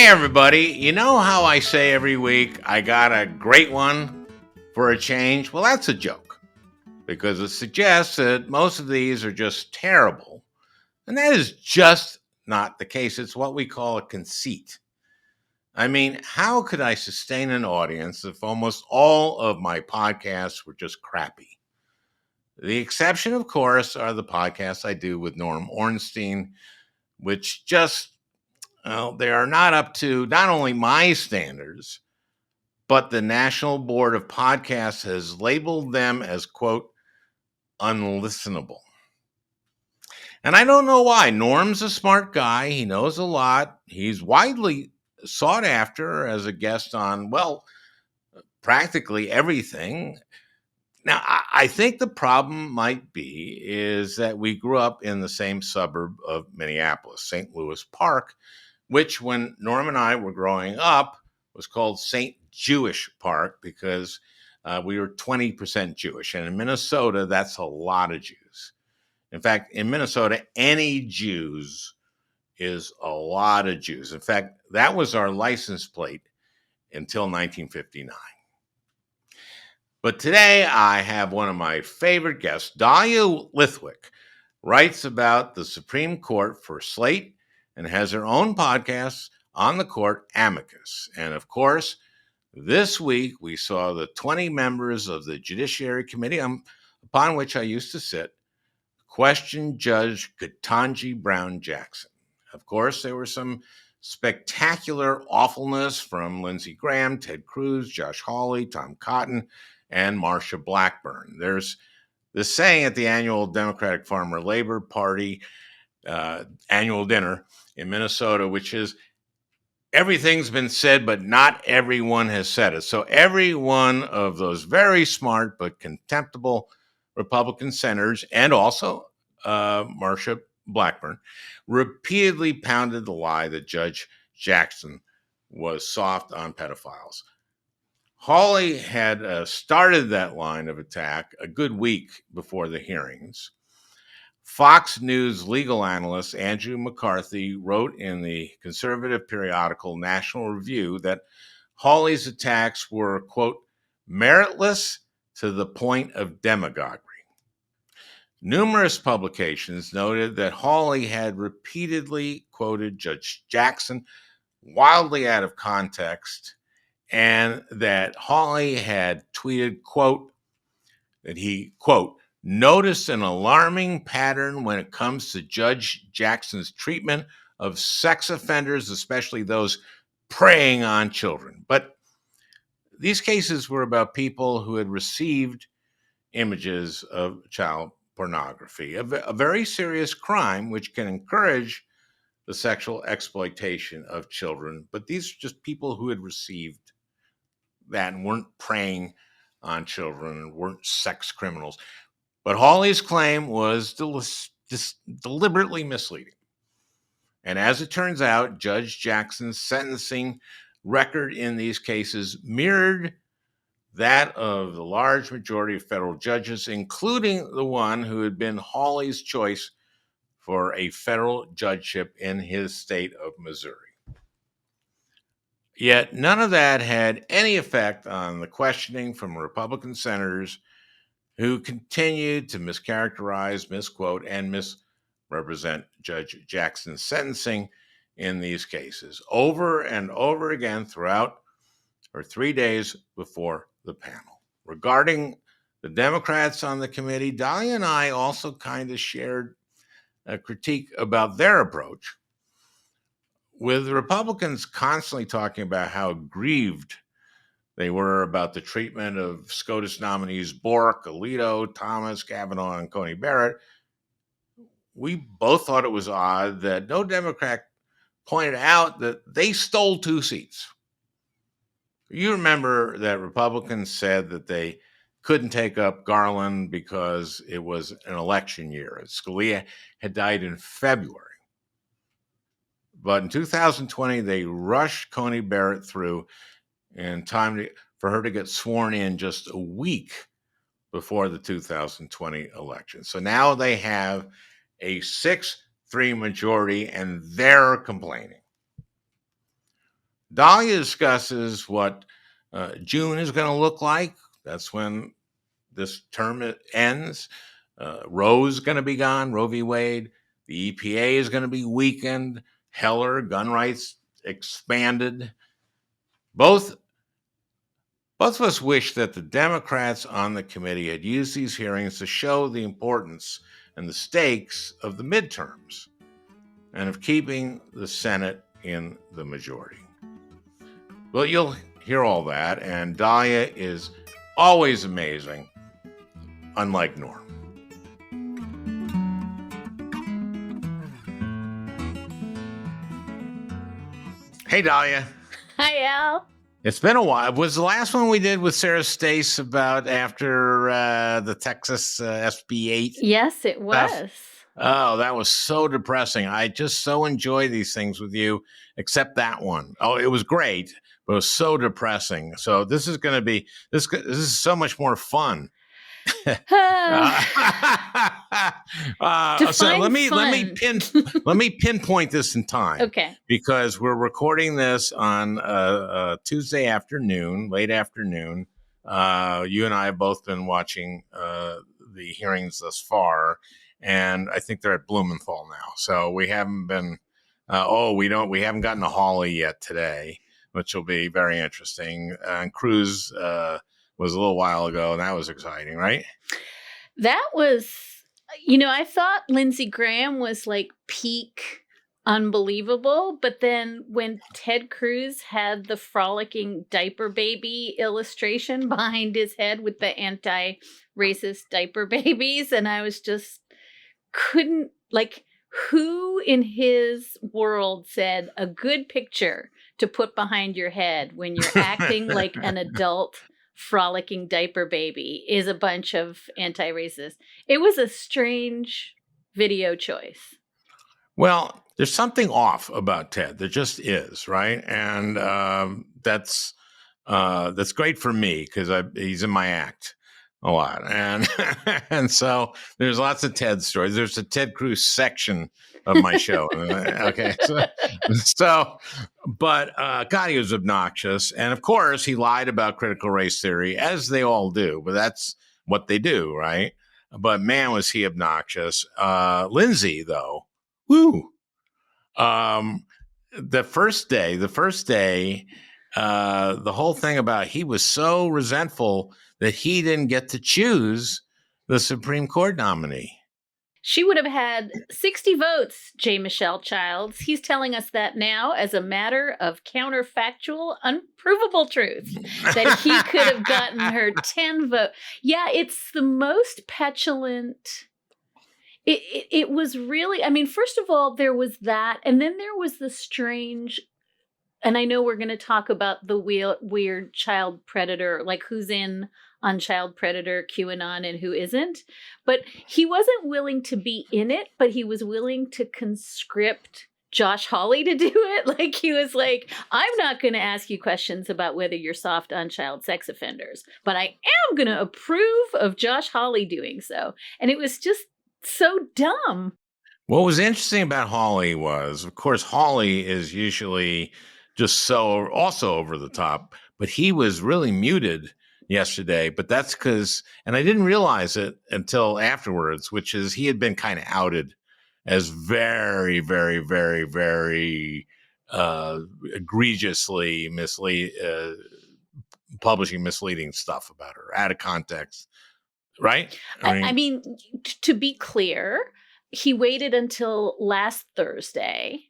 Hey, everybody. You know how I say every week, I got a great one for a change? Well, that's a joke because it suggests that most of these are just terrible. And that is just not the case. It's what we call a conceit. I mean, how could I sustain an audience if almost all of my podcasts were just crappy? The exception, of course, are the podcasts I do with Norm Ornstein, which just, well, they are not up to not only my standards, but the National Board of Podcasts has labeled them as, quote, unlistenable. And I don't know why. Norm's a smart guy. He knows a lot. He's widely sought after as a guest on, well, practically everything. Now, I think the problem might be is that we grew up in the same suburb of Minneapolis, St. Louis Park, which when Norm and I were growing up was called St. Jewish Park because we were 20% Jewish. And in Minnesota, that's a lot of Jews. In fact, in Minnesota, any Jews is a lot of Jews. In fact, that was our license plate until 1959. But today I have one of my favorite guests, Dahlia Lithwick, writes about the Supreme Court for Slate and has her own podcast on the court, Amicus. And of course, this week we saw the 20 members of the Judiciary Committee, upon which I used to sit, question Judge Ketanji Brown Jackson. Of course, there were some spectacular awfulness from Lindsey Graham, Ted Cruz, Josh Hawley, Tom Cotton, and Marsha Blackburn. There's this saying at the annual Democratic Farmer Labor Party annual dinner in Minnesota, which is everything's been said, but not everyone has said it. So every one of those very smart but contemptible Republican senators and also Marsha Blackburn repeatedly pounded the lie that Judge Jackson was soft on pedophiles. Hawley had started that line of attack a good week before the hearings. Fox News legal analyst Andrew McCarthy wrote in the conservative periodical National Review that Hawley's attacks were, quote, meritless to the point of demagoguery. Numerous publications noted that Hawley had repeatedly quoted Judge Jackson wildly out of context and that Hawley had tweeted, quote, that he, quote, noticed an alarming pattern when it comes to Judge Jackson's treatment of sex offenders, especially those preying on children. But these cases were about people who had received images of child pornography, a very serious crime which can encourage the sexual exploitation of children. But these are just people who had received that and weren't preying on children and weren't sex criminals. But Hawley's claim was deliberately misleading. And as it turns out, Judge Jackson's sentencing record in these cases mirrored that of the large majority of federal judges, including the one who had been Hawley's choice for a federal judgeship in his state of Missouri. Yet none of that had any effect on the questioning from Republican senators who continued to mischaracterize, misquote, and misrepresent Judge Jackson's sentencing in these cases over and over again throughout or 3 days before the panel. Regarding the Democrats on the committee, Dahlia and I also kind of shared a critique about their approach, with the Republicans constantly talking about how aggrieved they were about the treatment of SCOTUS nominees Bork, Alito, Thomas, Kavanaugh, and Coney Barrett. We both thought it was odd that no Democrat pointed out that they stole 2 seats. You remember that Republicans said that they couldn't take up Garland because it was an election year. Scalia had died in February. But in 2020, they rushed Coney Barrett through in time for her to get sworn in just a week before the 2020 election. So now they have a 6-3 majority, and they're complaining. Dahlia discusses what June is going to look like. That's when this term ends. Roe's going to be gone, Roe v. Wade. The EPA is going to be weakened. Heller, gun rights expanded. Both of us wish that the Democrats on the committee had used these hearings to show the importance and the stakes of the midterms and of keeping the Senate in the majority. Well, you'll hear all that, and Dahlia is always amazing, unlike Norm. Hey, Dahlia. Hi, Al. It's been a while. Was the last one we did with Sarah Stace about after the Texas SB 8? Yes, it was. Stuff? Oh, that was so depressing. I just so enjoy these things with you, except that one. Oh, it was great, but it was so depressing. So this is going to be this is so much more fun. So let me pinpoint this in time. Okay. Because we're recording this on Tuesday afternoon, late afternoon. You and I have both been watching the hearings thus far, and I think they're at Blumenthal now. So we haven't been. We haven't gotten to Hawley yet today, which will be very interesting. And Cruz was a little while ago, and that was exciting, right? That was, I thought Lindsey Graham was like peak unbelievable, but then when Ted Cruz had the frolicking diaper baby illustration behind his head with the anti-racist diaper babies, and I was just couldn't, who in his world said a good picture to put behind your head when you're acting like an adult frolicking diaper baby is a bunch of anti-racists? It was a strange video choice. Well, there's something off about Ted. There just is, right? And that's great for me because he's in my act a lot, and and so there's lots of Ted stories. There's a Ted Cruz section of my show. Okay, but God, he was obnoxious, and of course he lied about critical race theory, as they all do. But that's what they do, right? But man, was he obnoxious. Lindsey, though, woo. The first day, the whole thing about he was so resentful that he didn't get to choose the Supreme Court nominee. She would have had 60 votes, J. Michelle Childs. He's telling us that now as a matter of counterfactual, unprovable truth, that he could have gotten her 10 votes. Yeah, it's the most petulant. It was really, first of all, there was that, and then there was the strange, and I know we're going to talk about the weird child predator, like who's in on child predator, QAnon, and who isn't. But he wasn't willing to be in it, but he was willing to conscript Josh Hawley to do it. Like he was like, I'm not going to ask you questions about whether you're soft on child sex offenders, but I am going to approve of Josh Hawley doing so. And it was just so dumb. What was interesting about Hawley was, of course, Hawley is usually just so also over the top, but he was really muted yesterday. But that's because, and I didn't realize it until afterwards, which is he had been kind of outed as very, very, very, very egregiously publishing misleading stuff about her out of context. Right? I mean, to be clear, he waited until last Thursday,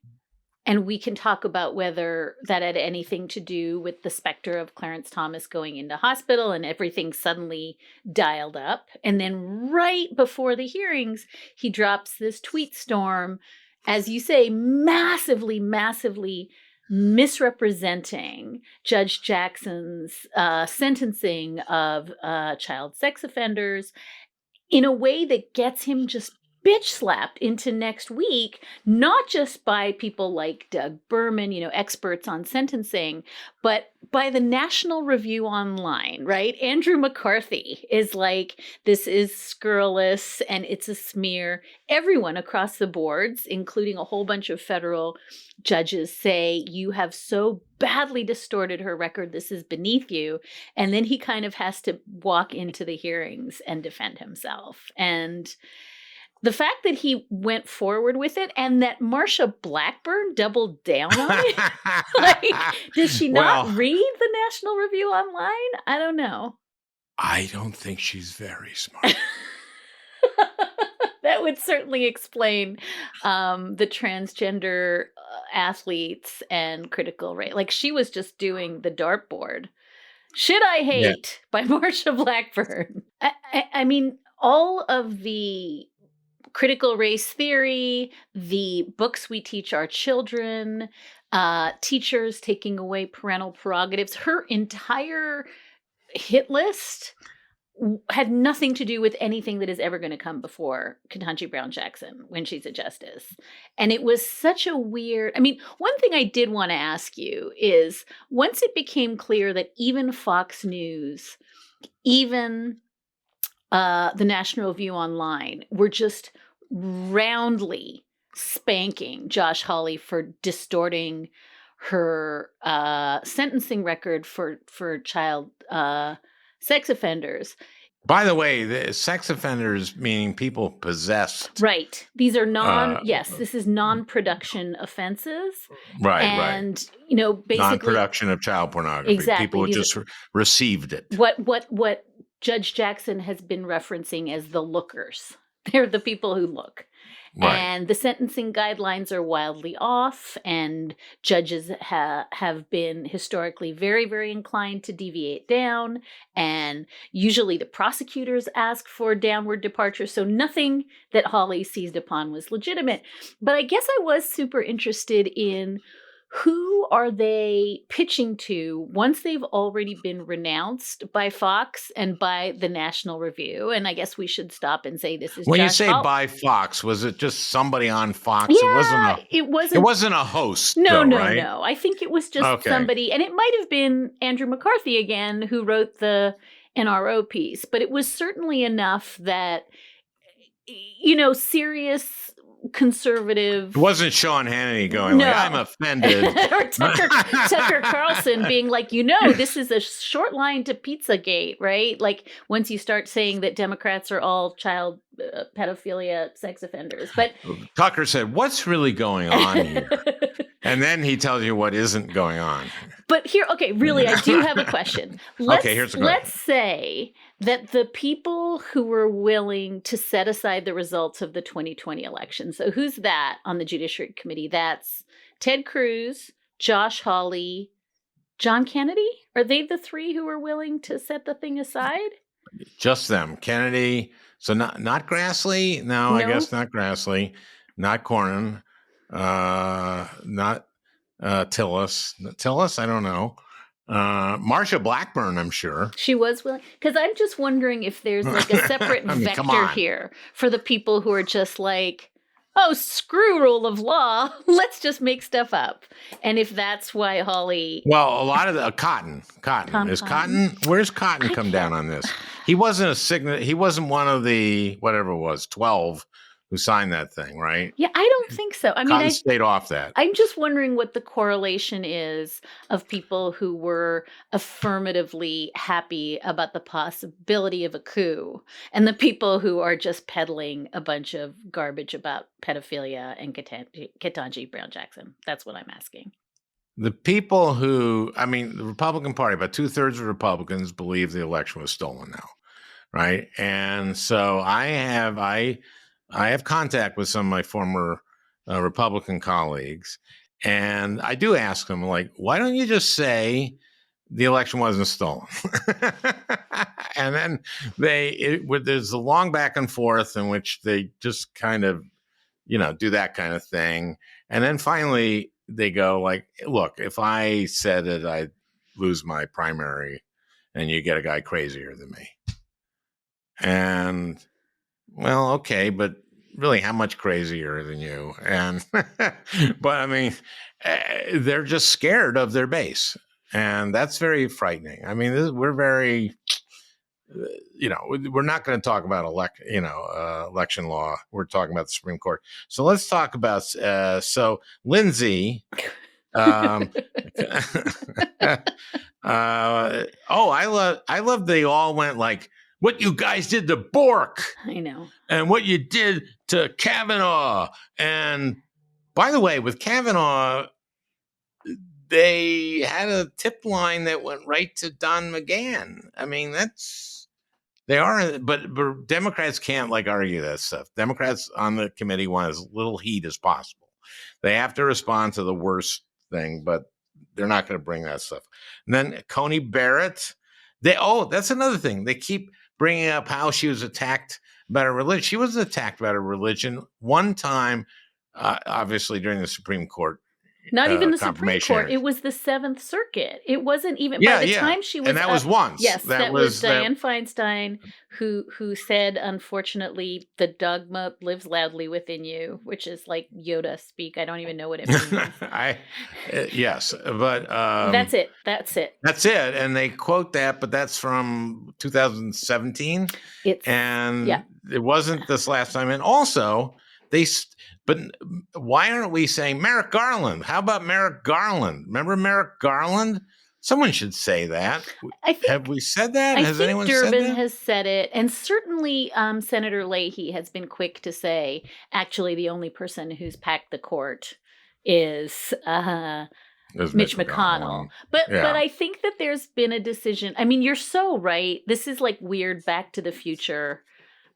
and we can talk about whether that had anything to do with the specter of Clarence Thomas going into hospital and everything suddenly dialed up. And then right before the hearings, he drops this tweet storm, as you say, massively, massively misrepresenting Judge Jackson's sentencing of child sex offenders in a way that gets him just bitch slapped into next week, not just by people like Doug Berman, experts on sentencing, but by the National Review Online, right? Andrew McCarthy is like, this is scurrilous and it's a smear. Everyone across the boards, including a whole bunch of federal judges, say you have so badly distorted her record, this is beneath you. And then he kind of has to walk into the hearings and defend himself. And the fact that he went forward with it and that Marsha Blackburn doubled down on it, like, does she not read the National Review Online? I don't know. I don't think she's very smart. That would certainly explain the transgender athletes and critical race. Like, she was just doing the dartboard. Should I Hate by Marsha Blackburn. I mean, all of the critical race theory, the books we teach our children, teachers taking away parental prerogatives, her entire hit list had nothing to do with anything that is ever going to come before Ketanji Brown Jackson when she's a justice. And it was such a weird, I mean, one thing I did want to ask you is, once it became clear that even Fox News, even the National Review Online were just roundly spanking Josh Hawley for distorting her sentencing record for child sex offenders. By the way, the sex offenders meaning people possessed. Right. These are this is non-production offenses. Right, and, you know, basically non-production of child pornography. Exactly. People who just received it. What Judge Jackson has been referencing as the lookers. They're the people who look. Right. And the sentencing guidelines are wildly off, and judges have been historically very, very inclined to deviate down. And usually the prosecutors ask for downward departure. So nothing that Hawley seized upon was legitimate. But I guess I was super interested in, who are they pitching to once they've already been renounced by Fox and by the National Review? And I guess we should stop and say this is when Josh you say Hawley. By Fox, was it just somebody on Fox? Yeah, it wasn't a host. No. I think it was just somebody, and it might have been Andrew McCarthy again who wrote the NRO piece, but it was certainly enough that, you know, serious conservative. It wasn't Sean Hannity going like, I'm offended. Or Tucker Carlson being like, you know, this is a short line to Pizzagate, right? Like, once you start saying that Democrats are all child pedophilia sex offenders. But Tucker said, what's really going on here? And then he tells you what isn't going on. But here, okay, really, I do have a question. Here's a question. Let's say that the people who were willing to set aside the results of the 2020 election, so who's that on the Judiciary Committee? That's Ted Cruz, Josh Hawley, John Kennedy? Are they the three who were willing to set the thing aside? Just them. Kennedy. So not Grassley? No, I guess not Grassley. Not Cornyn. Not Tillis. Tillis? I don't know. Marsha Blackburn, I'm sure. She was willing. Because I'm just wondering if there's like a separate vector here for the people who are just like, oh, screw rule of law. Let's just make stuff up. And if that's why Hawley. Well, a lot of the Cotton. Is Cotton? Where's Cotton come down on this? He wasn't he wasn't one of the, whatever it was, 12 who signed that thing, right? Yeah, I don't think so. I mean, Cotton stayed off that. I'm just wondering what the correlation is of people who were affirmatively happy about the possibility of a coup and the people who are just peddling a bunch of garbage about pedophilia and Ketanji Brown Jackson. That's what I'm asking. The people who, I mean, the Republican Party, about 2/3 of Republicans believe the election was stolen now, right? And so I have contact with some of my former Republican colleagues, and I do ask them, like, why don't you just say the election wasn't stolen? And then there's a long back and forth in which they just kind of, do that kind of thing. And then finally they go like, look, if I said that I'd lose my primary and you get a guy crazier than me. And well, okay, but really, how much crazier than you? And but I mean, they're just scared of their base, And that's very frightening. I mean, we're very, we're not going to talk about election law. We're talking about the Supreme Court. So let's talk about, so Lindsay, I love they all went like, what you guys did to Bork. I know. And what you did to Kavanaugh. And by the way, with Kavanaugh, they had a tip line that went right to Don McGahn. I mean, but Democrats can't argue that stuff. Democrats on the committee want as little heat as possible. They have to respond to the worst thing, but they're not going to bring that stuff. And then Coney Barrett, that's another thing. They keep bringing up how she was attacked about her religion. She wasn't attacked about her religion one time, obviously during the Supreme Court. Not even the Supreme Court. It was the Seventh Circuit. It wasn't even by the time she was. And that was once. Yes, that was Dianne Feinstein who said, unfortunately, the dogma lives loudly within you, which is like Yoda speak. I don't even know what it means. Yes, but that's it. That's it. That's it. And they quote that, but that's from 2017. It wasn't this last time. And also, but why aren't we saying Merrick Garland? How about Merrick Garland? Remember Merrick Garland? Someone should say that. Have we said that? Has anyone said that? Durbin has said it. And certainly Senator Leahy has been quick to say, actually, the only person who's packed the court is Mitch McConnell. But I think that there's been a decision. I mean, you're so right. This is like weird Back to the Future.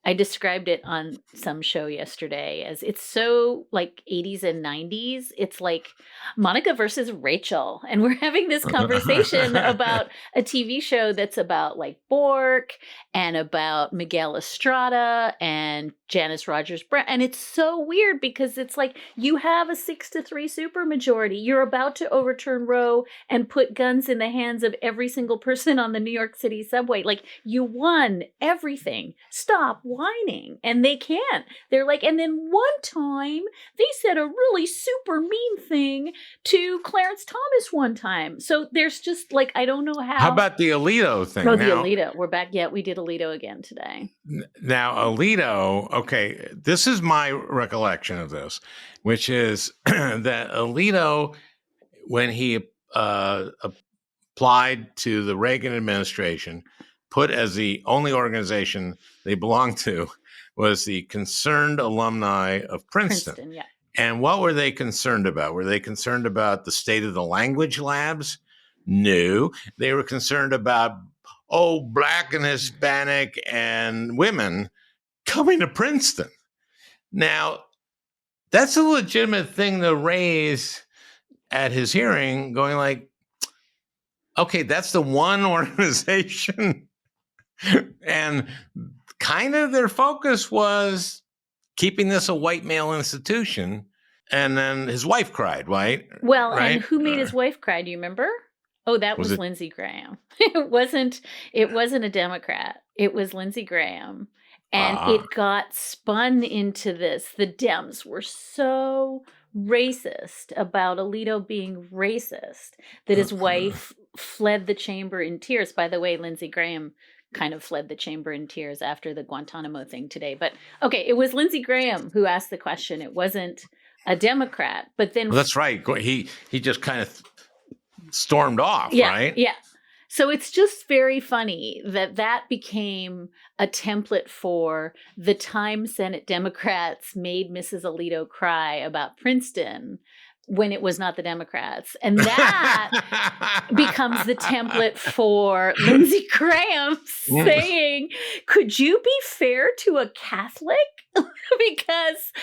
I described it on some show yesterday as it's so like 80s and 90s. It's like Monica versus Rachel. And we're having this conversation about a TV show that's about like Bork and about Miguel Estrada and Janice Rogers Brown. And it's so weird because it's like you have a 6-3 supermajority. You're about to overturn Roe and put guns in the hands of every single person on the New York City subway. Like you won everything. Stop whining. And they can't. They're like, and then one time they said a really super mean thing to Clarence Thomas one time. So there's just like, I don't know how. How about the Alito thing? Oh, the Alito. We're back. Yeah, we did Alito again today. Now, Alito, okay, this is my recollection of this, which is that Alito, when he applied to the Reagan administration, put as the only organization they belonged to was the Concerned Alumni of Princeton. Yeah. And what were they concerned about? Were they concerned about the state of the language labs? No. They were concerned about, Black and Hispanic and women coming to Princeton. Now, that's a legitimate thing to raise at his hearing, going like, okay, that's the one organization. And kind of their focus was keeping this a white male institution. And then his wife cried, right? Well, right? And who made his wife cry? Do you remember? Oh, that was Lindsey Graham. It wasn't a Democrat. It was Lindsey Graham. And it got spun into this. The Dems were so racist about Alito being racist that his wife fled the chamber in tears. By the way, Lindsey Graham kind of fled the chamber in tears after the Guantanamo thing today. But okay, it was Lindsey Graham who asked the question. It wasn't a Democrat. But then that's right. He just kind of stormed off, right? Yeah. So it's just very funny that became a template for the time Senate Democrats made Mrs. Alito cry about Princeton when it was not the Democrats. And that becomes the template for Lindsey Graham saying, could you be fair to a Catholic? Because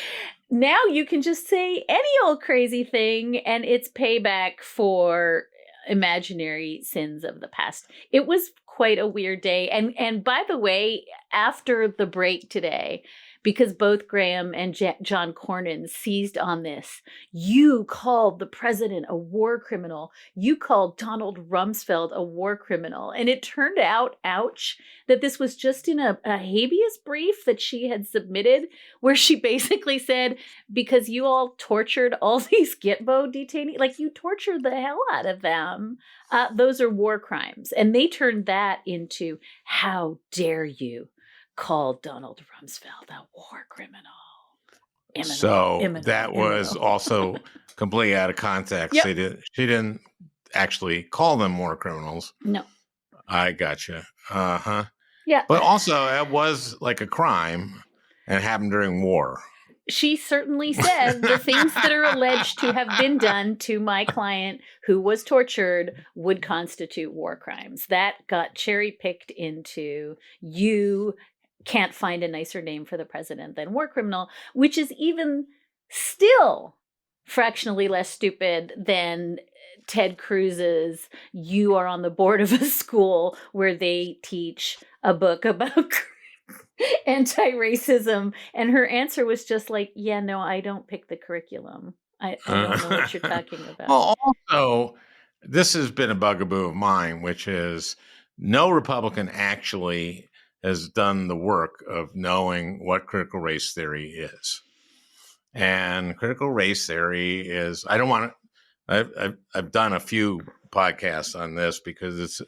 now you can just say any old crazy thing and it's payback for imaginary sins of the past. It was quite a weird day. And by the way, after the break today, because both Graham and John Cornyn seized on this. You called the president a war criminal. You called Donald Rumsfeld a war criminal. And it turned out, ouch, that this was just in a habeas brief that she had submitted, where she basically said, because you all tortured all these Gitmo detainees, like you tortured the hell out of them, those are war crimes. And they turned that into, how dare you call Donald Rumsfeld a war criminal. That was also completely out of context. Yep. She didn't actually call them war criminals. No. I gotcha. Uh-huh. Yeah. But also, it was like a crime and it happened during war. She certainly said the things that are alleged to have been done to my client who was tortured would constitute war crimes. That got cherry-picked into, you can't find a nicer name for the president than war criminal, which is even still fractionally less stupid than Ted Cruz's, you are on the board of a school where they teach a book about anti-racism, and her answer was just like, yeah, no, I don't pick the curriculum. I don't know what you're talking about. Well, also, this has been a bugaboo of mine, which is no Republican actually has done the work of knowing what critical race theory is. And critical race theory is, I don't want to, I've done a few podcasts on this because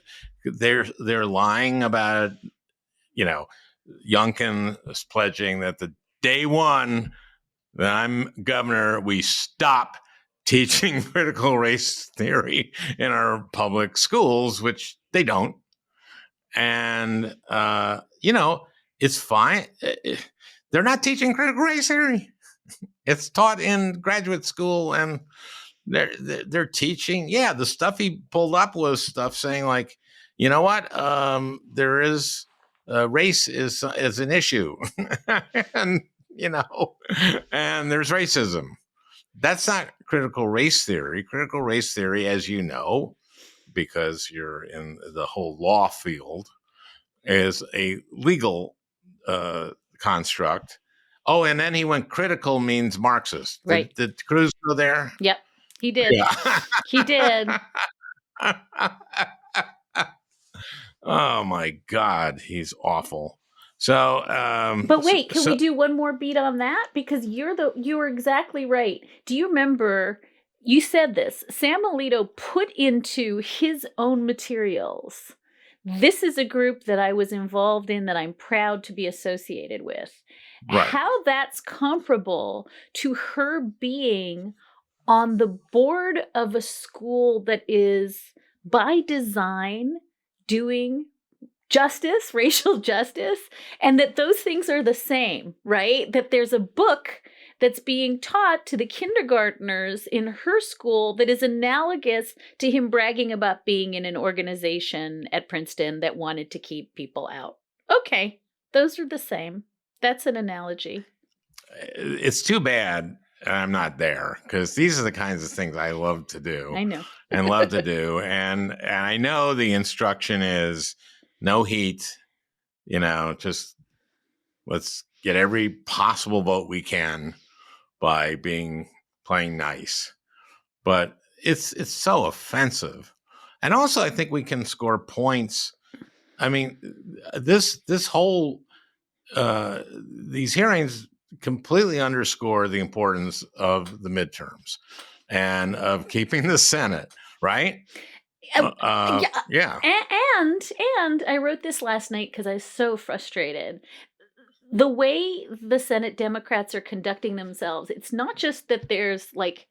they're lying about it. You know, Youngkin is pledging that the day one that I'm governor, we stop teaching critical race theory in our public schools, which they don't. And, it's fine. They're not teaching critical race theory. It's taught in graduate school, and they're teaching. Yeah, the stuff he pulled up was stuff saying like, you know what? There is race is an issue, and and there's racism. That's not critical race theory. Critical race theory, as you know, because you're in the whole law field, is a legal construct. Oh, and then he went critical means Marxist. Right. Did Cruz go there? Yep, he did. Yeah. He did. Oh my God, he's awful. So, but wait, can we do one more beat on that? Because you were exactly right. Do you remember? You said this. Sam Alito put into his own materials, this is a group that I was involved in that I'm proud to be associated with. Right. How that's comparable to her being on the board of a school that is by design doing justice, racial justice, and that those things are the same, right? That there's a book that's being taught to the kindergartners in her school that is analogous to him bragging about being in an organization at Princeton that wanted to keep people out. Okay, those are the same. That's an analogy. It's too bad I'm not there, because these are the kinds of things I love to do. I know. And love to do. And I know the instruction is no heat, just let's get every possible vote we can by playing nice. But it's so offensive. And also I think we can score points. I mean, this whole these hearings completely underscore the importance of the midterms and of keeping the Senate, right? Yeah. And I wrote this last night because I was so frustrated. The way the Senate Democrats are conducting themselves, it's not just that there's like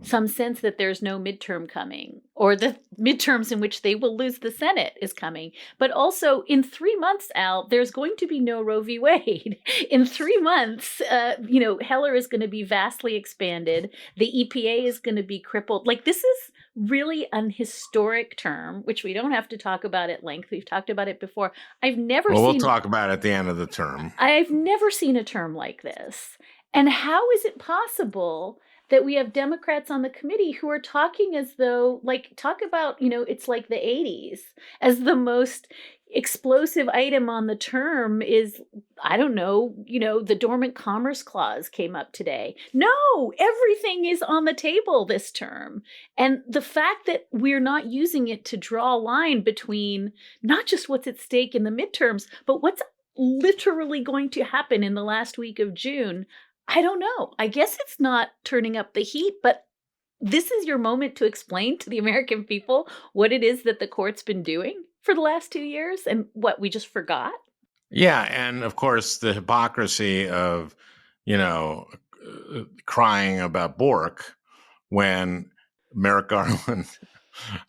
some sense that there's no midterm coming, or the midterms in which they will lose the Senate is coming, but also in 3 months, Al, there's going to be no Roe v. Wade. In 3 months, Heller is going to be vastly expanded. The EPA is going to be crippled. Like, this is really an historic term, which we don't have to talk about at length. We've talked about it before. We'll talk about it at the end of the term. I've never seen a term like this. And how is it possible that we have Democrats on the committee who are talking as though, like, talk about, it's like the 80s, as the most explosive item on the term is, I don't know, the Dormant Commerce Clause came up today. No, everything is on the table this term. And the fact that we're not using it to draw a line between not just what's at stake in the midterms, but what's literally going to happen in the last week of June, I don't know. I guess it's not turning up the heat, but this is your moment to explain to the American people what it is that the court's been doing for the last 2 years and what we just forgot. Yeah. And of course, the hypocrisy of, crying about Bork when Merrick Garland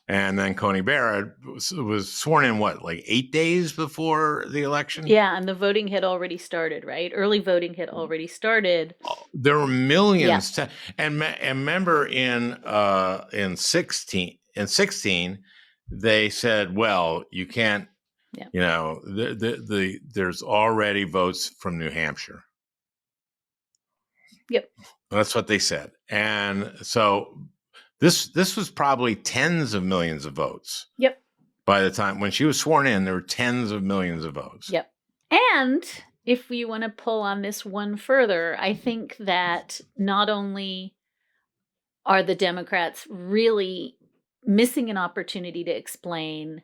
and then Coney Barrett was sworn in, like 8 days before the election? Yeah, and the voting had already started, right? Early voting had already started. There were millions. Yeah. And remember in 16, they said, well, you can't, there's already votes from New Hampshire. Yep. That's what they said. And so this was probably tens of millions of votes. Yep. By the time when she was sworn in, there were tens of millions of votes. Yep. And if we want to pull on this one further, I think that not only are the Democrats really missing an opportunity to explain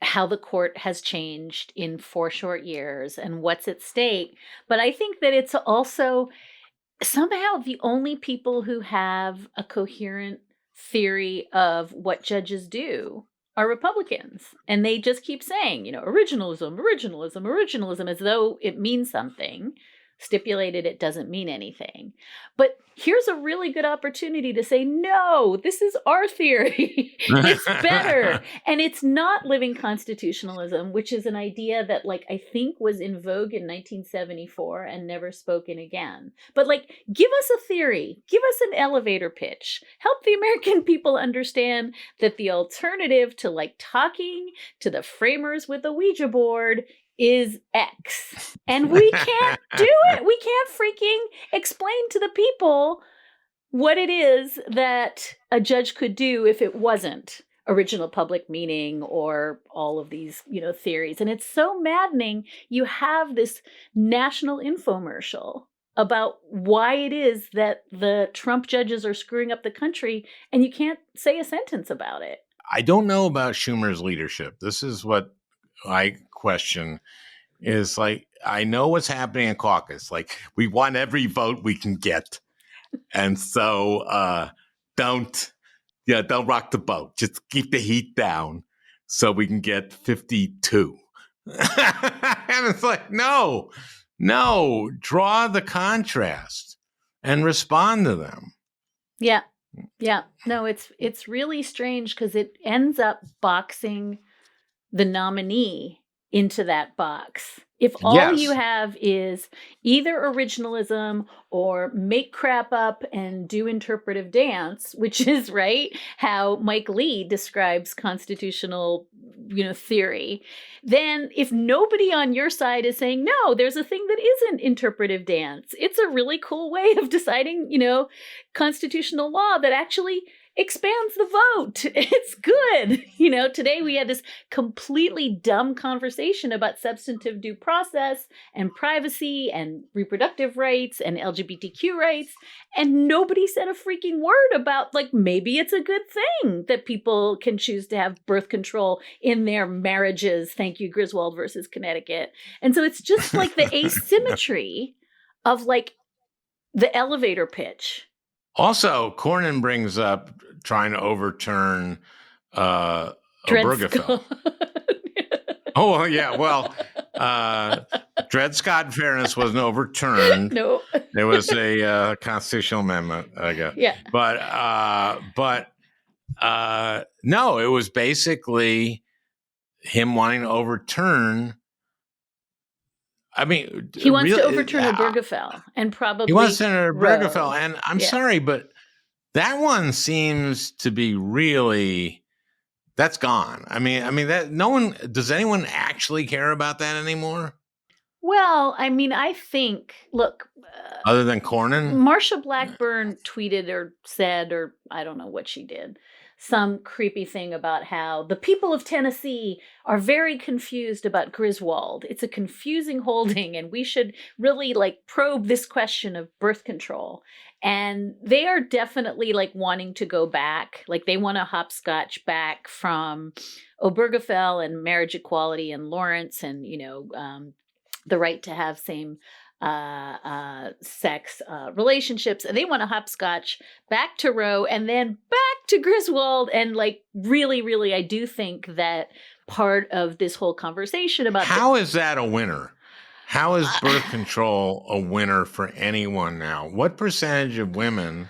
how the court has changed in 4 short years and what's at stake, but I think that it's also somehow the only people who have a coherent theory of what judges do are Republicans. And they just keep saying, originalism, originalism, originalism, as though it means something. Stipulated it doesn't mean anything. But here's a really good opportunity to say, no, this is our theory. It's better. And it's not living constitutionalism, which is an idea that, I think was in vogue in 1974 and never spoken again. But give us a theory, give us an elevator pitch, help the American people understand that the alternative to talking to the framers with the Ouija board is X. And we can't do it. We can't freaking explain to the people what it is that a judge could do if it wasn't original public meaning or all of these, theories. And it's so maddening. You have this national infomercial about why it is that the Trump judges are screwing up the country, and you can't say a sentence about it. I don't know about Schumer's leadership. This is what I question is I know what's happening in caucus. We want every vote we can get. And so don't rock the boat. Just keep the heat down so we can get 52. And it's no, draw the contrast and respond to them. Yeah. Yeah. No, it's really strange because it ends up boxing the nominee into that box. If all you have is either originalism or make crap up and do interpretive dance, which is how Mike Lee describes constitutional, theory, then if nobody on your side is saying, no, there's a thing that isn't interpretive dance, it's a really cool way of deciding, constitutional law that actually expands the vote. It's good. Today we had this completely dumb conversation about substantive due process and privacy and reproductive rights and LGBTQ rights. And nobody said a freaking word about maybe it's a good thing that people can choose to have birth control in their marriages. Thank you, Griswold versus Connecticut. And so it's just the asymmetry of the elevator pitch. Also, Cornyn brings up trying to overturn Obergefell. Oh, yeah. Well, Dred Scott, in fairness, wasn't overturned. No. There was a constitutional amendment, I guess. Yeah. But no, it was basically him wanting to overturn. I mean, he wants to overturn Obergefell, and probably he wants to overturn Obergefell, and I'm sorry, but that one seems to be really that's gone. I mean that no one does anyone actually care about that anymore? Well, I mean, I think, look, Other than Cornyn? Marsha Blackburn tweeted or said, or I don't know what she did, some creepy thing about how the people of Tennessee are very confused about Griswold. It's a confusing holding, and we should really probe this question of birth control. And they are definitely wanting to go back. They want to hopscotch back from Obergefell and marriage equality and Lawrence and, the right to have same sex relationships, and they want to hopscotch back to Roe and then back to Griswold. And really, I do think that part of this whole conversation about how is that a winner? How is birth control a winner for anyone now? What percentage of women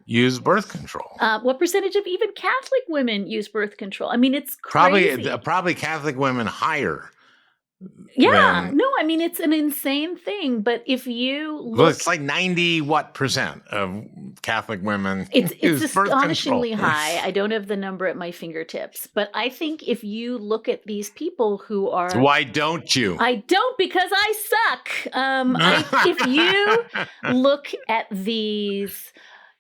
use birth control? What percentage of even Catholic women use birth control? I mean, it's crazy. Probably Catholic women higher. Yeah, no, I mean, it's an insane thing. But if you look, well, it's 90% of Catholic women. It's astonishingly high. I don't have the number at my fingertips, but I think if you look at these people who are, so why don't you? I don't, because I suck. If you look at these.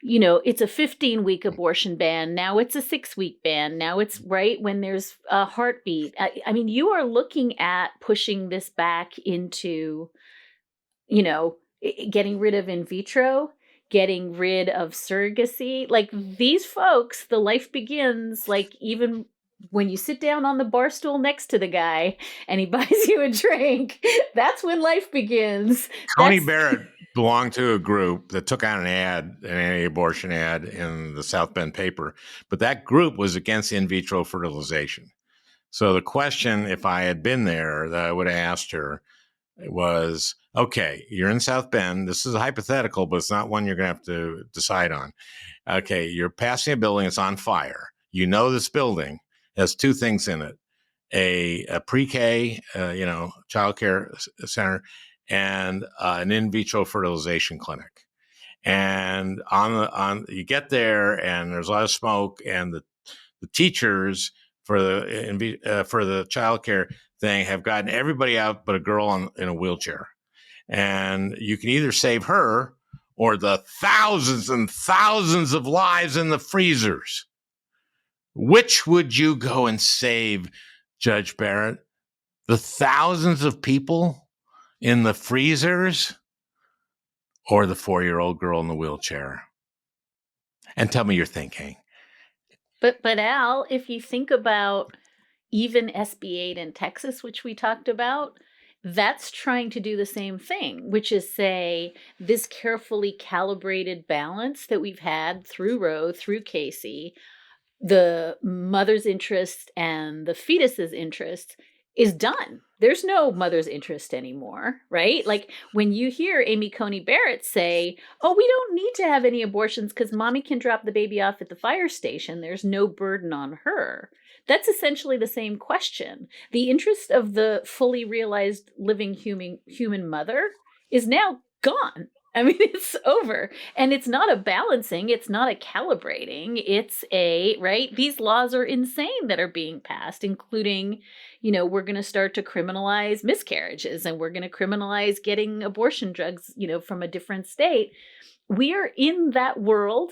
It's a 15-week abortion ban. Now it's a 6-week ban. Now it's right when there's a heartbeat. I mean, you are looking at pushing this back into, getting rid of in vitro, getting rid of surrogacy. These folks, the life begins, even when you sit down on the bar stool next to the guy and he buys you a drink, that's when life begins. Tony Barrett belonged to a group that took out an anti-abortion ad in the South Bend paper, but that group was against in vitro fertilization. So the question, if I had been there, that I would have asked her was, okay, you're in South Bend. This is a hypothetical, but it's not one you're going to have to decide on. Okay, you're passing a building. It's on fire. This building has two things in it, a pre-K, child care center, and an in vitro fertilization clinic. And you get there, and there's a lot of smoke, and the teachers for the child care thing have gotten everybody out but a girl in a wheelchair. And you can either save her or the thousands and thousands of lives in the freezers. Which would you go and save, Judge Barrett? The thousands of people in the freezers or the 4-year-old girl in the wheelchair? And tell me your thinking. But Al, if you think about even SB 8 in Texas, which we talked about, that's trying to do the same thing, which is say this carefully calibrated balance that we've had through Roe, through Casey, the mother's interest and the fetus's interest is done. There's no mother's interest anymore, right? When you hear Amy Coney Barrett say, oh, we don't need to have any abortions because mommy can drop the baby off at the fire station. There's no burden on her. That's essentially the same question. The interest of the fully realized living human mother is now gone. I mean, it's over. And it's not a balancing. It's not a calibrating. It's right? These laws are insane that are being passed, including, we're going to start to criminalize miscarriages, and we're going to criminalize getting abortion drugs, from a different state. We are in that world,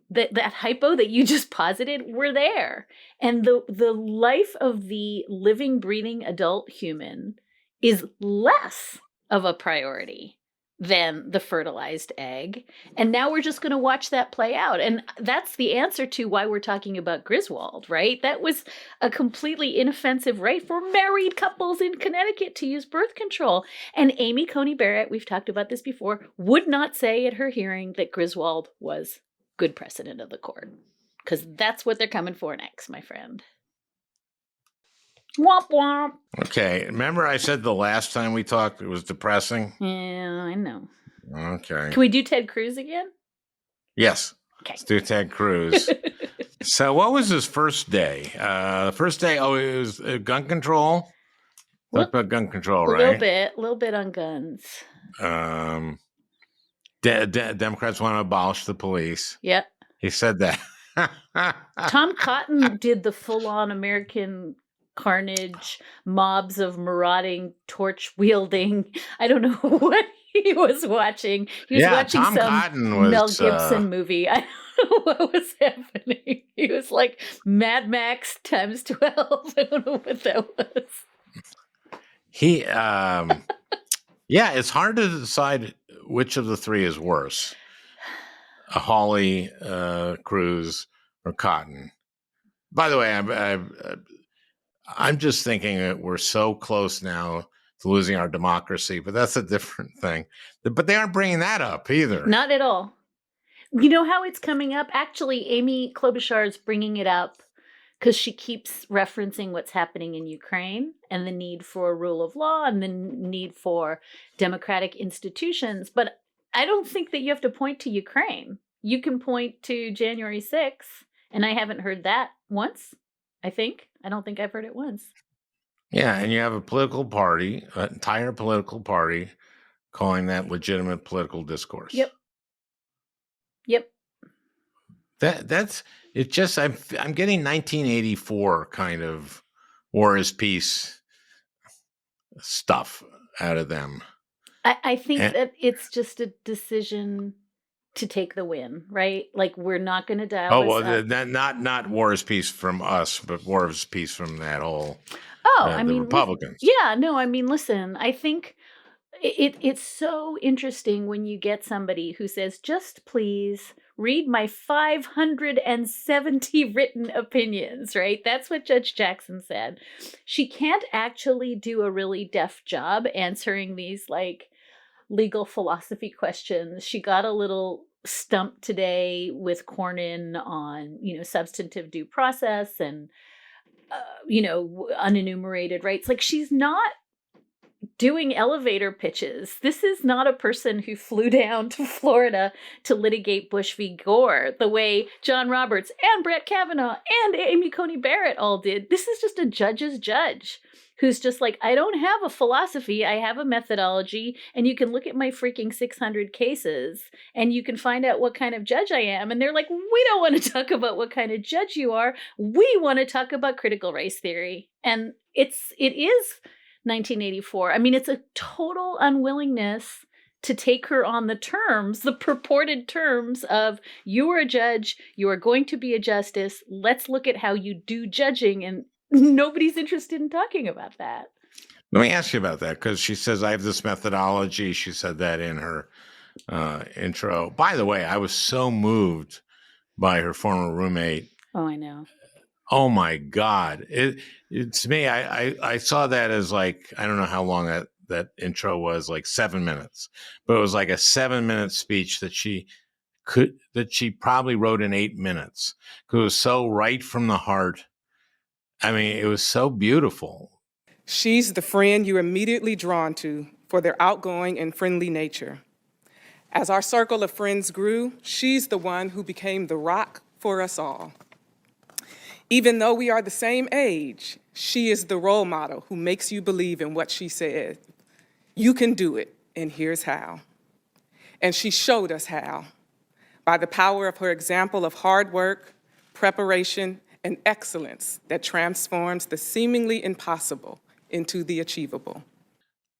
that hypo that you just posited, we're there. And the life of the living, breathing adult human is less of a priority than the fertilized egg. And now we're just going to watch that play out. And that's the answer to why we're talking about Griswold, right? That was a completely inoffensive right for married couples in Connecticut to use birth control. And Amy Coney Barrett, we've talked about this before, would not say at her hearing that Griswold was good precedent of the court. Because that's what they're coming for next, my friend. Womp womp. Okay. Remember I said the last time we talked it was depressing? Yeah, I know. Okay. Can we do Ted Cruz again? Yes. Okay. Let's do Ted Cruz. So what was his first day? First day, it was gun control. Talk about gun control, right? A little bit on guns. Democrats want to abolish the police. Yep. He said that. Tom Cotton did the full-on American carnage, mobs of marauding, torch-wielding. I don't know what he was watching. He was watching Tom some Cotton was, Mel Gibson movie. I don't know what was happening. He was like Mad Max times 12. I don't know what that was. He, yeah, it's hard to decide which of the three is worse. A Hawley, Cruz, or Cotton. By the way, I'm just thinking that we're so close now to losing our democracy, but that's a different thing. But they aren't bringing that up either. Not at all. You know how it's coming up? Actually, Amy Klobuchar is bringing it up because she keeps referencing what's happening in Ukraine and the need for rule of law and the need for democratic institutions. But I don't think that you have to point to Ukraine. You can point to January 6th, and I haven't heard that once, I think. I don't think I've heard it once. Yeah, and you have a political party, an entire political party, calling that legitimate political discourse. Yep. That's it. Just I'm getting 1984 kind of War is Peace stuff out of them. I think that it's just a decision to take the win, right? Like, we're not going to die. Oh, well, not War is Peace from us, but War is Peace from that whole. I mean, Republicans. Listen, I think it's so interesting when you get somebody who says, just please read my 570 written opinions, right? That's what Judge Jackson said. She can't actually do a really deft job answering these like legal philosophy questions. She got a little stumped today with Cornyn on, substantive due process and, unenumerated rights. Like, she's not doing elevator pitches. This is not a person who flew down to Florida to litigate Bush v. Gore the way John Roberts and Brett Kavanaugh and Amy Coney Barrett all did. This is just a judge's judge who's just like, I don't have a philosophy, I have a methodology, and you can look at my freaking 600 cases and you can find out what kind of judge I am. And they're like, we don't want to talk about what kind of judge you are. We want to talk about critical race theory. And it is 1984. I mean, it's a total unwillingness to take her on the terms, the purported terms of, you are a judge, you are going to be a justice, let's look at how you do judging, and nobody's interested in talking about that. Let me ask you about that, because she says, I have this methodology. She said that in her intro. By the way, I was so moved by her former roommate. Oh, I know. Oh my God. It's me. I saw that as like, I don't know how long that intro was, like 7 minutes, but it was like a 7-minute speech that she probably wrote in 8 minutes, because it was so right from the heart. I mean, it was so beautiful. She's the friend you're immediately drawn to for their outgoing and friendly nature. As our circle of friends grew, she's the one who became the rock for us all. Even though we are the same age, she is the role model who makes you believe in what she said. You can do it, and here's how. And she showed us how, by the power of her example of hard work, preparation, and excellence that transforms the seemingly impossible into the achievable.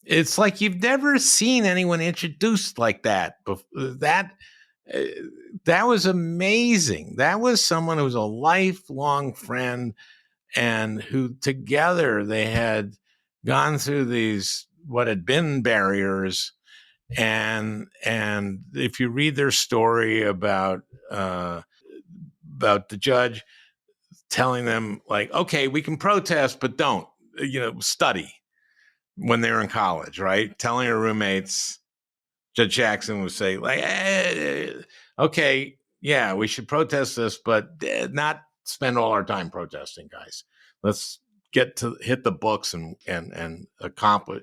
It's like you've never seen anyone introduced like that. That was amazing. That was someone who was a lifelong friend and who together they had gone through these, what had been barriers. And if you read their story about the judge telling them like, okay, we can protest, but don't, study when they were in college, right? Telling her roommates, Judge Jackson would say like, okay, yeah, we should protest this, but not spend all our time protesting, guys. Let's get to hit the books and accomplish,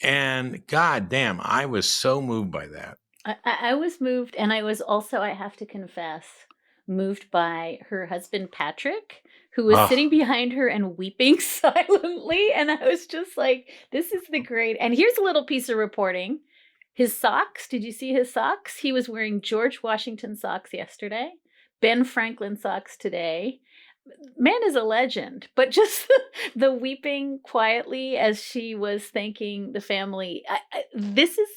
and God damn, I was so moved by that. I was moved. And I was also, I have to confess, moved by her husband, Patrick, who was sitting behind her and weeping silently. And I was just like, this is the great. And here's a little piece of reporting. His socks. Did you see his socks? He was wearing George Washington socks yesterday, Ben Franklin socks today. man is a legend, but just the weeping quietly as she was thanking the family. This is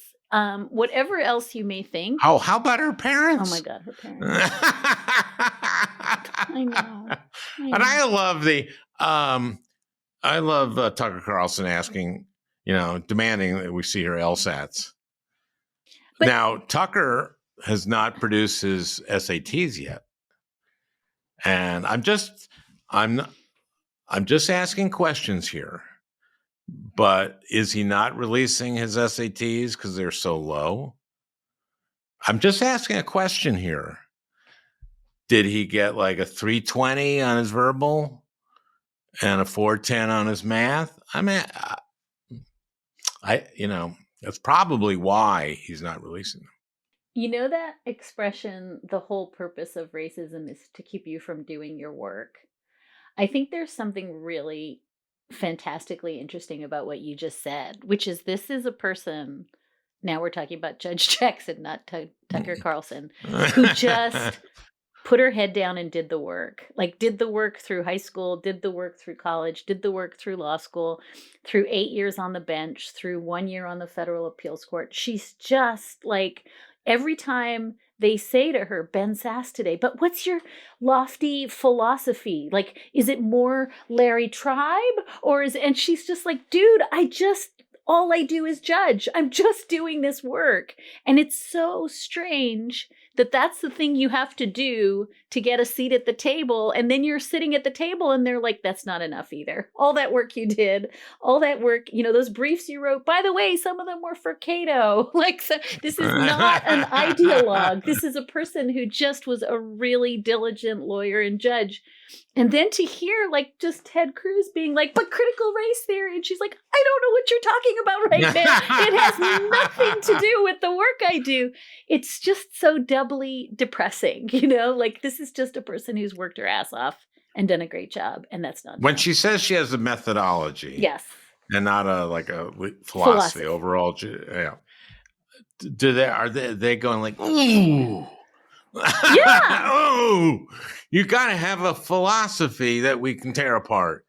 whatever else you may think. Oh, how about her parents? Oh my God, her parents. I know. And I love Tucker Carlson asking, demanding that we see her LSATs. But now, Tucker has not produced his SATs yet. And I'm just asking questions here. But is he not releasing his SATs because they're so low? I'm just asking a question here. Did he get like a 320 on his verbal and a 410 on his math? I mean, that's probably why he's not releasing them. You know that expression, the whole purpose of racism is to keep you from doing your work. I think there's something really fantastically interesting about what you just said, which is this is a person, now we're talking about Judge Jackson, not Tucker Carlson, who just put her head down and did the work. Like did the work through high school, did the work through college, did the work through law school, through 8 years on the bench, through 1 year on the federal appeals court. She's just like, every time they say to her, Ben Sass today, but what's your lofty philosophy? Like, is it more Larry Tribe and she's just like, dude, all I do is judge. I'm just doing this work. And it's so strange that that's the thing you have to do to get a seat at the table. And then you're sitting at the table and they're like, that's not enough either. All that work you did, all that work, those briefs you wrote, by the way, some of them were for Cato. This is not an ideologue. This is a person who just was a really diligent lawyer and judge. And then to hear just Ted Cruz being like, but critical race theory. And she's like, I don't know what you're talking about right now. It has nothing to do with the work I do. It's just so doubly depressing, this is just a person who's worked her ass off and done a great job. And that's not when she says she has a methodology. Yes. And not a philosophy overall. Yeah. Are they going like, ooh. Yeah. Oh, you got to have a philosophy that we can tear apart.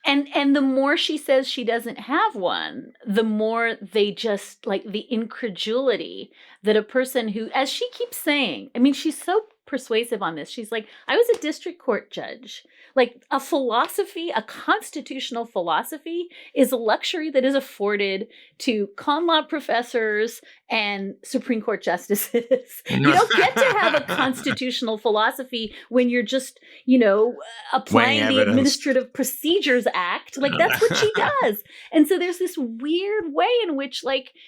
And the more she says she doesn't have one, the more they just the incredulity that a person who, as she keeps saying, I mean, she's so persuasive on this. She's like, I was a district court judge. A philosophy, a constitutional philosophy is a luxury that is afforded to con law professors and Supreme Court justices. You don't get to have a constitutional philosophy when you're just, applying the Administrative Procedures Act. That's what she does. And so there's this weird way in which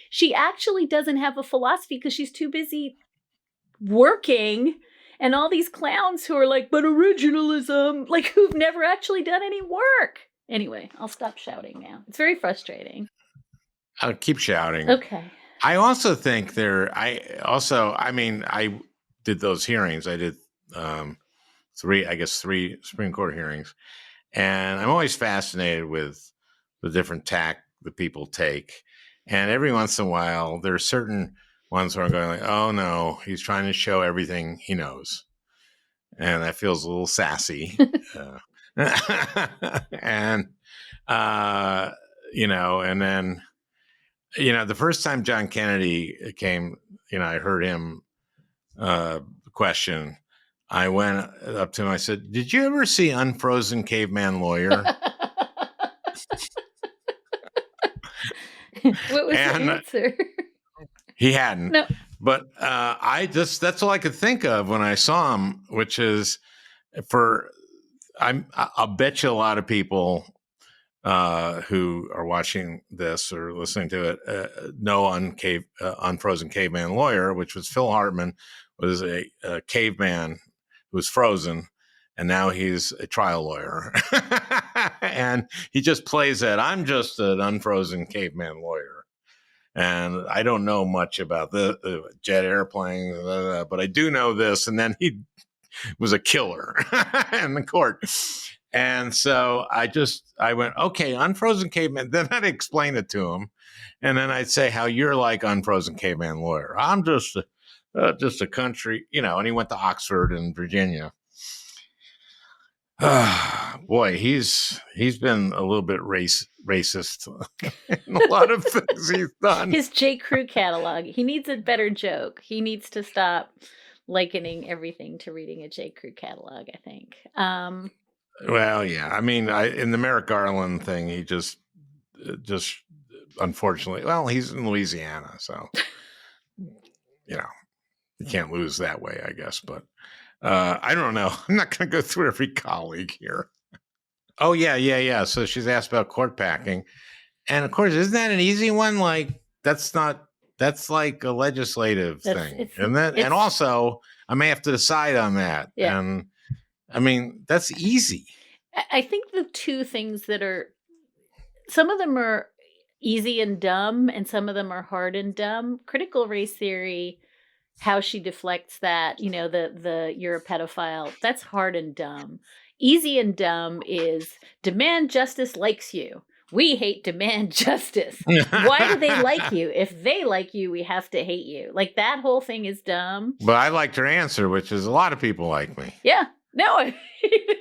she actually doesn't have a philosophy because she's too busy working. And all these clowns who are like, but originalism, who've never actually done any work. Anyway, I'll stop shouting now. It's very frustrating. I'll keep shouting. Okay. I also think I did those hearings. I did three Supreme Court hearings. And I'm always fascinated with the different tack that people take. And every once in a while, there are certain ones where I'm going oh no, he's trying to show everything he knows. And that feels a little sassy. And, and then, the first time John Kennedy came, I heard him question. I went up to him, I said, did you ever see Unfrozen Caveman Lawyer? What was the answer? He hadn't. No. But that's all I could think of when I saw him, which is I'll bet you a lot of people who are watching this or listening to it know Unfrozen Caveman Lawyer, which was Phil Hartman, was a caveman who was frozen. And now he's a trial lawyer. And he just plays that. I'm just an unfrozen caveman lawyer. And I don't know much about the jet airplanes, but I do know this. And then he was a killer in the court. And so I went, okay, Unfrozen Caveman. Then I'd explain it to him. And then I'd say how you're like Unfrozen Caveman Lawyer. I'm just a country, and he went to Oxford in Virginia. Boy, he's been a little bit racist in a lot of things he's done. His J. Crew catalog. He needs a better joke. He needs to stop likening everything to reading a J. Crew catalog, I think. Well, yeah. I mean, in the Merrick Garland thing, he just unfortunately, well, he's in Louisiana, so you can't lose that way, I guess. But I don't know. I'm not going to go through every colleague here. Oh, yeah. So she's asked about court packing. And of course, isn't that an easy one? Like, that's like a legislative thing, isn't it? And also, I may have to decide on that. Yeah. And I mean, that's easy. I think the two things that some of them are easy and dumb, and some of them are hard and dumb. Critical race theory, how she deflects that, the you're a pedophile, that's hard and dumb. Easy and dumb is demand justice likes you. We hate demand justice. Why do they like you? If they like you, we have to hate you. Like, that whole thing is dumb. But I liked her answer, which is a lot of people like me. Yeah. No.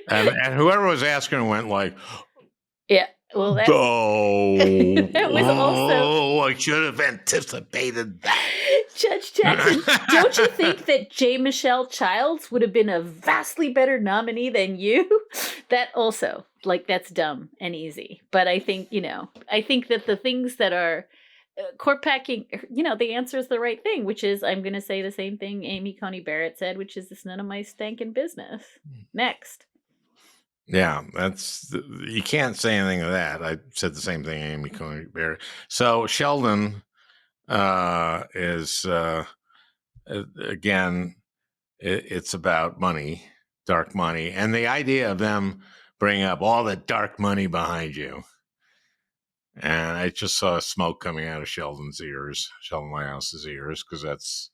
and whoever was asking went like, yeah. Well, that was also. I should have anticipated that. Judge Jackson, don't you think that J. Michelle Childs would have been a vastly better nominee than you? That also, that's dumb and easy. But I think, that the things that are court packing, the answer is the right thing, which is, I'm going to say the same thing Amy Coney Barrett said, which is, it's none of my stinking business. Next. Yeah, you can't say anything to that. I said the same thing, Amy Coney Barrett. So Sheldon is again, it's about money, dark money, and the idea of them bringing up all the dark money behind you. And I just saw smoke coming out of Sheldon Whitehouse's ears, because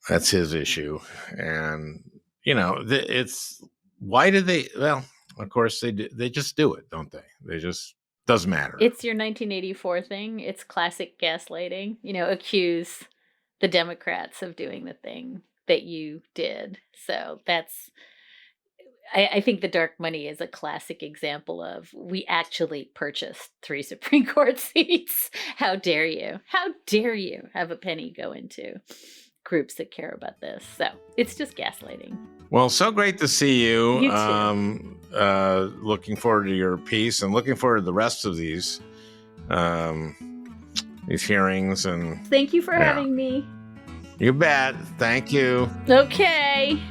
that's his issue. And it's. Why do they? Well, of course they do. They just do it, don't they? They just doesn't matter. It's your 1984 thing. It's classic gaslighting. Accuse the Democrats of doing the thing that you did. So that's. I think the dark money is a classic example of, we actually purchased 3 Supreme Court seats. How dare you? How dare you have a penny go into groups that care about this? So it's just gaslighting. Well, so great to see you. You too. Looking forward to your piece, and looking forward to the rest of these hearings. And thank you for having me. You bet. Thank you. Okay.